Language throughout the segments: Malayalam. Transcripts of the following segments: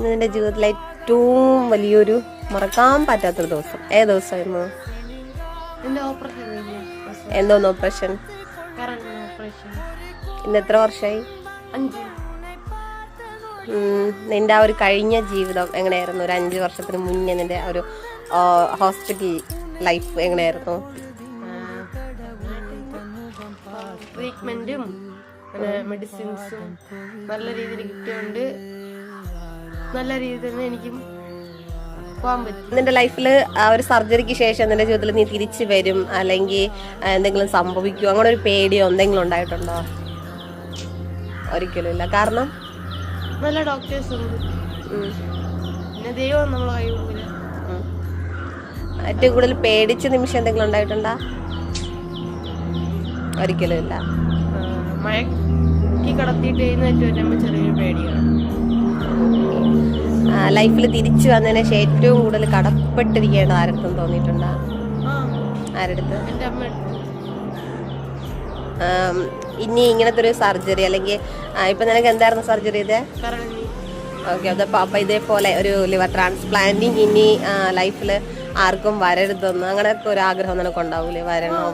ഇന്ന് നിന്റെ ജീവിതത്തിലെ ഏറ്റവും വലിയൊരു മറക്കാൻ പറ്റാത്തൊരു ദിവസം ഏത് ദിവസമായിരുന്നു? എന്തോന്ന് ഓപ്പറേഷൻ? ഇന്ന് എത്ര വർഷമായി? 5. നിന്റെ ആ ഒരു കഴിഞ്ഞ ജീവിതം എങ്ങനെയായിരുന്നു? ഒരു 5 വർഷത്തിന് മുന്നേ നിന്റെ ഒരു ഹോസ്പിറ്റൽ ലൈഫ് എങ്ങനെയായിരുന്നു? ട്രീറ്റ്മെന്റും മെഡിസിൻസും നല്ല രീതിയിൽ കിട്ടിയോണ്ട് നല്ല രീതിയിൽ തന്നെ എനിക്കും പോകാൻ പറ്റും. നിന്റെ ലൈഫിൽ ആ ഒരു സർജറിക്ക് ശേഷം നിന്റെ ജീവിതത്തിൽ നീ തിരിച്ചു വരും അല്ലെങ്കിൽ എന്തെങ്കിലും സംഭവിക്കുമോ അങ്ങനെ ഒരു പേടിയോ എന്തെങ്കിലും ഉണ്ടായിട്ടുണ്ടോ? ഒരിക്കലും ഇല്ല. കാരണം നല്ല ഡോക്ടേഴ്സ് ഉണ്ട്, പിന്നെ ദൈവം നമ്മളെ കൈവിടില്ല. ഏറ്റവും കൂടുതൽ പേടിച്ച നിമിഷം എന്തെങ്കിലും ഉണ്ടായിട്ടുണ്ടോ? ഒരിക്കലും ഇല്ല. മഴക്ക് കടത്തിയിട്ട് എഴുന്നേറ്റ് വരുമ്പോൾ ചെറിയൊരു പേടിയാണ്. ലൈഫിൽ തിരിച്ചു വന്നതിന് ശേഷം ഏറ്റവും കൂടുതൽ കടപ്പെട്ടിരിക്കേണ്ട ആരടുത്തും തോന്നിയിട്ടുണ്ടോ? ആരടുത്ത്? എൻ്റെ അമ്മ. ഇനി ഇങ്ങനത്തെ ഒരു സർജറി അല്ലെങ്കിൽ ഇപ്പൊ നിനക്ക് എന്തായിരുന്നു സർജറി ചെയ്തേ? ഓക്കെ, അപ്പൊ ഇതേപോലെ ഒരു ലിവർ ട്രാൻസ്പ്ലാന്റിങ് ഇനി ലൈഫിൽ ആർക്കും വരരുതെന്ന് അങ്ങനെയൊക്കെ ഒരു ആഗ്രഹം നിനക്ക് ഉണ്ടാവൂലേ?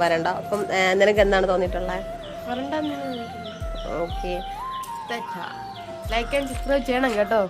വരണ്ടോ? അപ്പം നിനക്ക് എന്താണ് തോന്നിയിട്ടുള്ളത്? വരണ്ടെന്ന്. ഓക്കെ, ലൈക്ക് ആൻഡ് സബ്സ്ക്രൈബ് ചെയ്യണം കേട്ടോ.